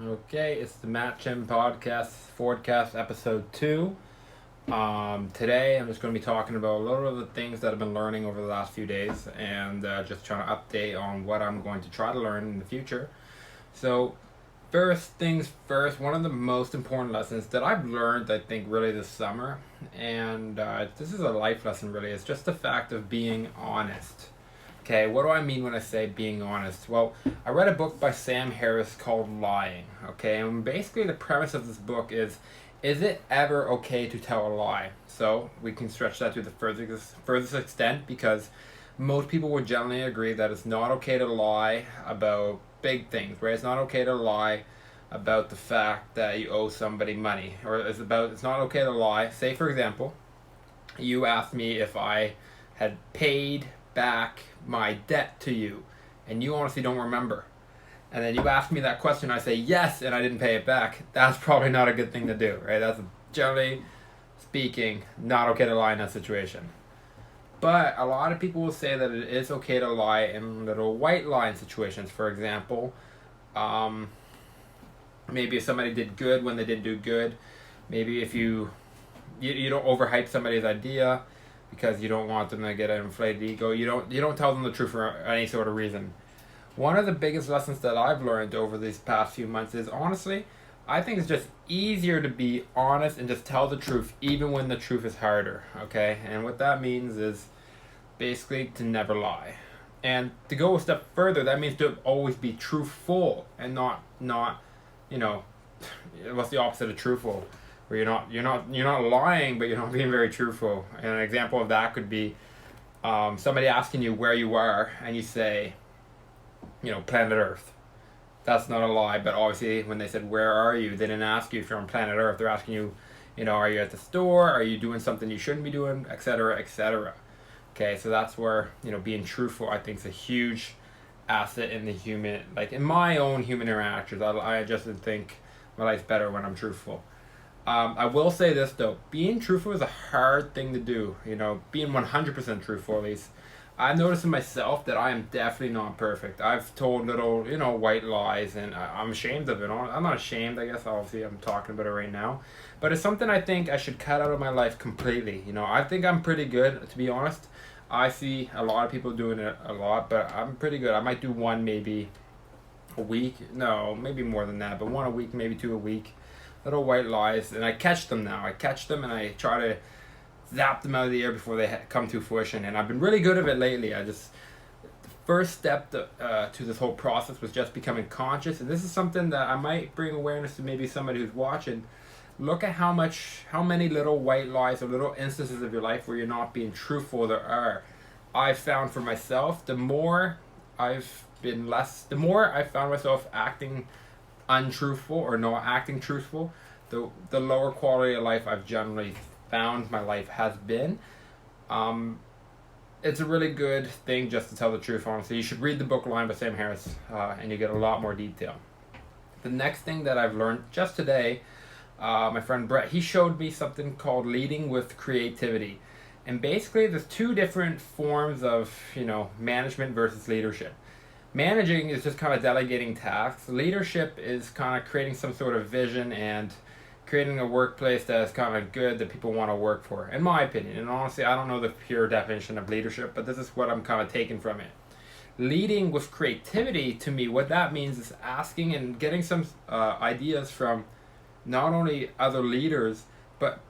Okay, it's the Matt Chin podcast, Fordcast episode 2. Today I'm just going to be talking about a little of the things that I've been learning over the last few days and just trying to update on what I'm going to try to learn in the future. So, first things first, one of the most important lessons that I've learned, I think, really this summer, and this is a life lesson really, it's just the fact of being honest. Okay, what do I mean when I say being honest? Well, I read a book by Sam Harris called Lying. Okay, and basically the premise of this book is it ever okay to tell a lie? So we can stretch that to the furthest extent because most people would generally agree that it's not okay to lie about big things, right? It's not okay to lie about the fact that you owe somebody money, or it's not okay to lie. Say for example, you asked me if I had paid back my debt to you, and you honestly don't remember. And then you ask me that question, I say yes, and I didn't pay it back. That's probably not a good thing to do, right? That's generally speaking not okay to lie in that situation. But a lot of people will say that it is okay to lie in little white line situations. For example, maybe if somebody did good when they didn't do good. Maybe if you don't overhype somebody's idea because you don't want them to get an inflated ego. You don't tell them the truth for any sort of reason. One of the biggest lessons that I've learned over these past few months is honestly, I think it's just easier to be honest and just tell the truth even when the truth is harder, okay? And what that means is basically to never lie. And to go a step further, that means to always be truthful and not you know, what's the opposite of truthful? Where you're not lying, but you're not being very truthful. And an example of that could be somebody asking you where you are, and you say, planet Earth. That's not a lie, but obviously when they said where are you, they didn't ask you if you're on planet Earth. They're asking you, are you at the store? Are you doing something you shouldn't be doing, etc., etc. Okay, so that's where being truthful, I think, is a huge asset in the human, like in my own human interactions. I just think my life's better when I'm truthful. I will say this though, being truthful is a hard thing to do. Being 100% truthful at least. I've noticed in myself that I am definitely not perfect. I've told little, white lies, and I'm ashamed of it. I'm not ashamed, I guess. Obviously, I'm talking about it right now, but it's something I think I should cut out of my life completely. I think I'm pretty good, to be honest. I see a lot of people doing it a lot, but I'm pretty good. I might do one maybe a week. No, maybe more than that, but one a week, maybe two a week. Little white lies, and I catch them now. I catch them and I try to zap them out of the air before they come to fruition. And I've been really good at it lately. The first step to this whole process was just becoming conscious, and this is something that I might bring awareness to maybe somebody who's watching. Look at how many little white lies or little instances of your life where you're not being truthful there are. I've found for myself, the more I found myself acting untruthful or not acting truthful, the lower quality of life I've generally found my life has been. It's a really good thing just to tell the truth, honestly. You should read the book Lying by Sam Harris, and you get a lot more detail. The next thing that I've learned just today, my friend Brett, he showed me something called leading with creativity. And basically there's two different forms of, management versus leadership. Managing is just kind of delegating tasks. Leadership is kind of creating some sort of vision and creating a workplace that is kind of good that people want to work for, in my opinion. And honestly, I don't know the pure definition of leadership, but this is what I'm kind of taking from it. Leading with creativity, to me, what that means is asking and getting some ideas from not only other leaders, but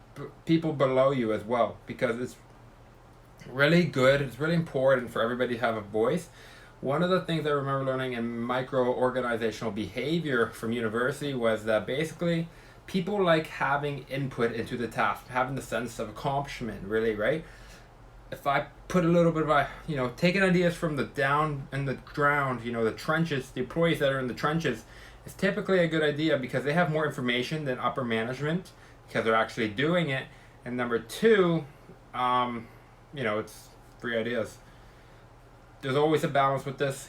people below you as well, because it's really good. It's really important for everybody to have a voice. One of the things I remember learning in micro-organizational behavior from university was that basically people like having input into the task, having the sense of accomplishment, really, right? If I put a little bit of taking ideas from the down in the ground, the trenches, the employees that are in the trenches, it's typically a good idea because they have more information than upper management because they're actually doing it. And number two, it's free ideas. There's always a balance with this,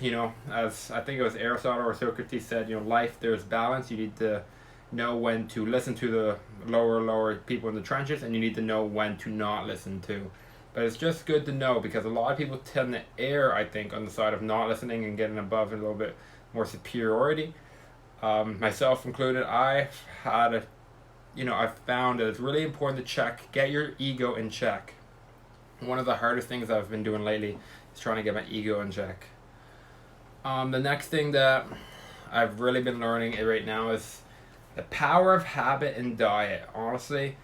as I think it was Aristotle or Socrates said, life, there's balance. You need to know when to listen to the lower people in the trenches, and you need to know when to not listen to. But it's just good to know because a lot of people tend to err, I think, on the side of not listening and getting above a little bit more superiority. myself included. I've found that it's really important to get your ego in check. One of the hardest things I've been doing lately is trying to get my ego in check. The next thing that I've really been learning right now is the power of habit and diet. Honestly,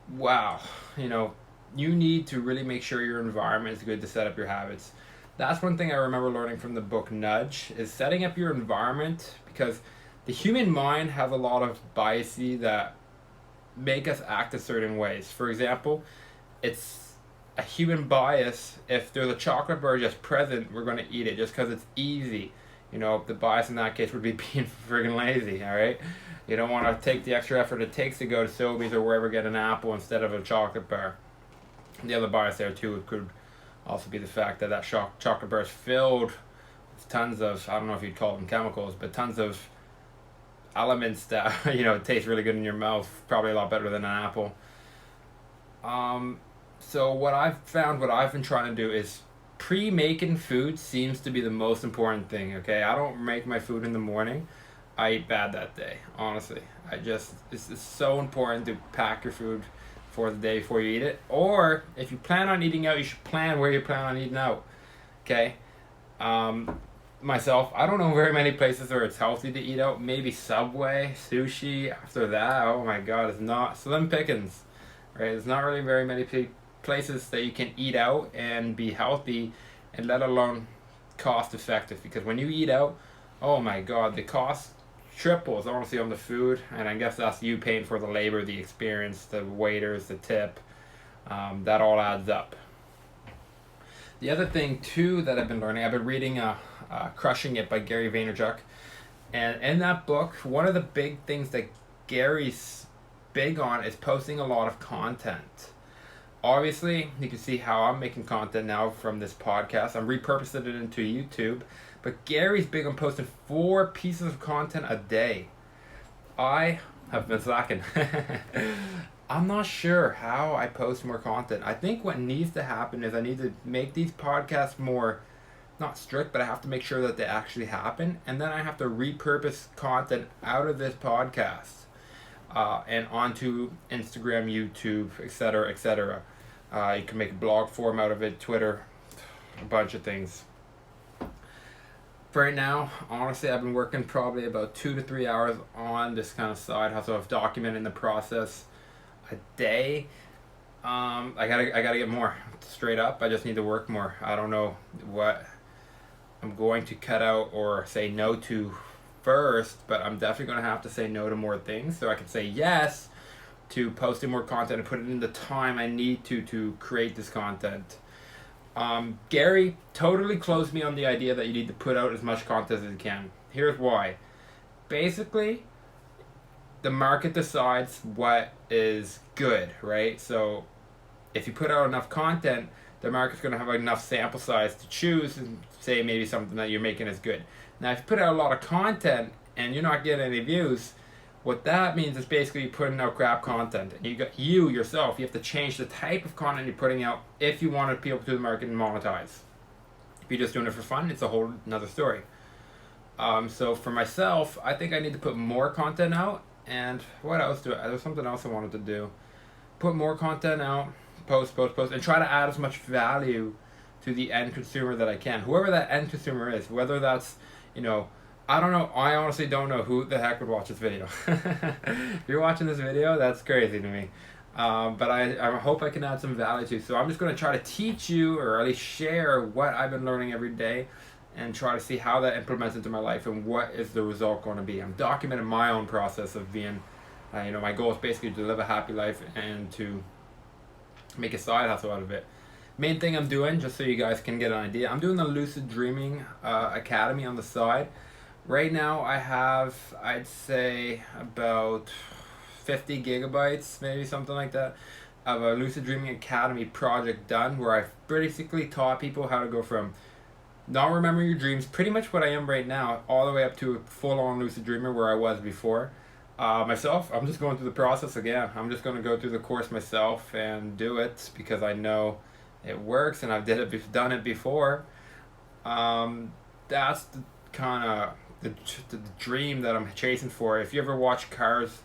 wow, you need to really make sure your environment is good to set up your habits. That's one thing I remember learning from the book Nudge, is setting up your environment, because the human mind has a lot of biases that make us act a certain ways. For example, it's a human bias. If there's a chocolate bar just present, we're going to eat it just because it's easy. The bias in that case would be being friggin' lazy, alright? You don't want to take the extra effort it takes to go to Sobeys or wherever, get an apple instead of a chocolate bar. The other bias there too could also be the fact that chocolate bar is filled with tons of, I don't know if you'd call them chemicals, but tons of elements that taste really good in your mouth, probably a lot better than an apple. So what I've been trying to do is pre-making food seems to be the most important thing. Okay, I don't make my food in the morning. I eat bad that day. Honestly, it's so important to pack your food for the day before you eat it. Or if you plan on eating out, you should plan where you plan on eating out. Okay. Myself, I don't know very many places where it's healthy to eat out. Maybe Subway, sushi. After that, oh my God, it's not slim pickings, right? There's not really very many places that you can eat out and be healthy, and let alone cost effective. Because when you eat out, oh my God, the cost triples honestly on the food, and I guess that's you paying for the labor, the experience, the waiters, the tip. That all adds up. The other thing too that I've been learning, I've been reading Crushing It by Gary Vaynerchuk. And in that book, one of the big things that Gary's big on is posting a lot of content. Obviously, you can see how I'm making content now from this podcast. I'm repurposing it into YouTube. But Gary's big on posting 4 pieces of content a day. I have been slacking. I'm not sure how I post more content. I think what needs to happen is I need to make these podcasts more, not strict, but I have to make sure that they actually happen. And then I have to repurpose content out of this podcast and onto Instagram, YouTube, etc., etc. You can make a blog form out of it, Twitter, a bunch of things. For right now, honestly, I've been working probably about 2 to 3 hours on this kind of side hustle of documenting the process a day. I gotta get more. Straight up, I just need to work more. I don't know what I'm going to cut out or say no to first, but I'm definitely gonna have to say no to more things so I can say yes to posting more content and put it in the time I need to create this content. Gary totally closed me on the idea that you need to put out as much content as you can. Here's why. Basically, the market decides what is good, right? So if you put out enough content, the market's going to have enough sample size to choose and say maybe something that you're making is good. Now, if you put out a lot of content and you're not getting any views, what that means is basically you're putting out crap content. And you yourself, you have to change the type of content you're putting out if you want to appeal to the market and monetize. If you're just doing it for fun, it's a whole another story. So for myself, I think I need to put more content out. And what else there's something else I wanted to do. Put more content out, post, and try to add as much value to the end consumer that I can. Whoever that end consumer is, whether that's, I don't know. I honestly don't know who the heck would watch this video. If you're watching this video, that's crazy to me. But I hope I can add some value to you. So I'm just going to try to teach you, or at least share what I've been learning every day, and try to see how that implements into my life and what is the result going to be. I'm documenting my own process of being, my goal is basically to live a happy life and to make a side hustle out of it. Main thing I'm doing, just so you guys can get an idea, I'm doing the Lucid Dreaming Academy on the side. Right now I have, I'd say, about 50 gigabytes, maybe something like that, of a Lucid Dreaming Academy project done, where I've basically taught people how to go from not remembering your dreams, pretty much what I am right now, all the way up to a full-on lucid dreamer where I was before. Myself, I'm just going through the process again. I'm just going to go through the course myself and do it because I know it works and I've done it before. That's the kind of the dream that I'm chasing for. If you ever watch Cars,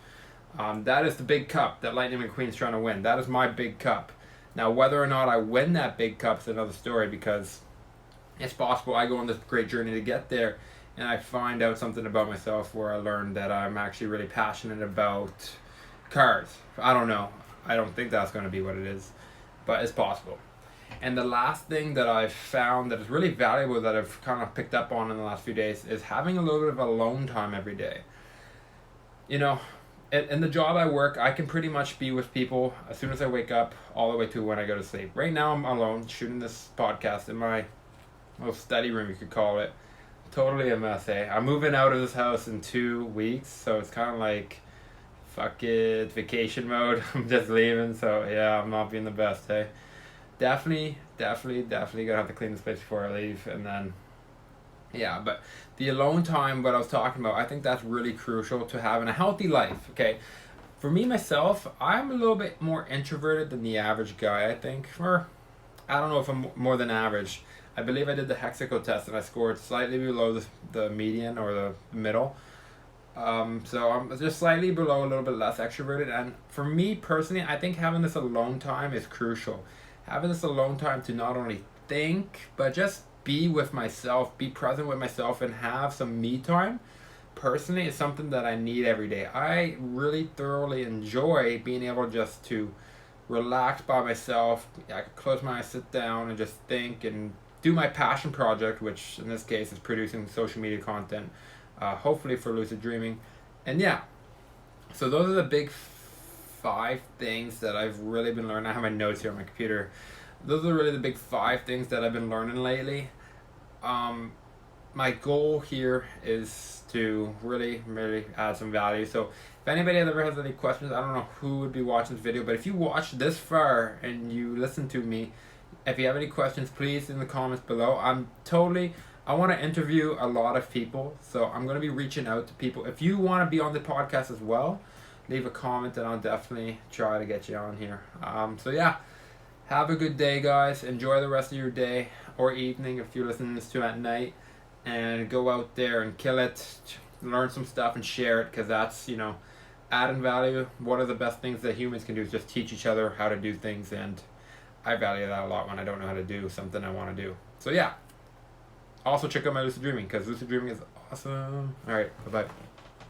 that is the big cup that Lightning McQueen's trying to win. That is my big cup. Now, whether or not I win that big cup is another story, because it's possible I go on this great journey to get there and I find out something about myself where I learn that I'm actually really passionate about cars. I don't know. I don't think that's going to be what it is, but it's possible. And the last thing that I've found that is really valuable that I've kind of picked up on in the last few days is having a little bit of alone time every day. You know, in the job I work, I can pretty much be with people as soon as I wake up all the way to when I go to sleep. Right now I'm alone shooting this podcast in my little study room, you could call it. Totally a mess, eh? I'm moving out of this house in 2 weeks, so it's kind of like, fuck it, vacation mode. I'm just leaving, so yeah, I'm not being the best, eh? Definitely gonna have to clean this place before I leave, and then, yeah, but the alone time, what I was talking about, I think that's really crucial to having a healthy life, okay? For me, myself, I'm a little bit more introverted than the average guy, I think, or I don't know if I'm more than average. I believe I did the Hexaco test and I scored slightly below the median or the middle. So I'm just slightly below, a little bit less extroverted. And for me personally, I think having this alone time is crucial. Having this alone time to not only think, but just be with myself, be present with myself, and have some me time. Personally, is something that I need every day. I really thoroughly enjoy being able just to relax by myself. I could close my eyes, sit down, and just think and do my passion project, which in this case is producing social media content, hopefully for lucid dreaming. And yeah, so those are the big 5 things that I've really been learning. I have my notes here on my computer. Those are really the big 5 things that I've been learning lately. My goal here is to really add some value. So if anybody ever has any questions, I don't know who would be watching this video, but if you watched this far and you listen to me, if you have any questions, please in the comments below. I want to interview a lot of people, so I'm going to be reaching out to people. If you want to be on the podcast as well, leave a comment and I'll definitely try to get you on here. So yeah, have a good day, guys. Enjoy the rest of your day or evening if you're listening to this to at night, and go out there and kill it, learn some stuff and share it, because that's, adding value. One of the best things that humans can do is just teach each other how to do things, and I value that a lot when I don't know how to do something I want to do. So yeah, also check out my lucid dreaming, because lucid dreaming is awesome. Alright, bye bye.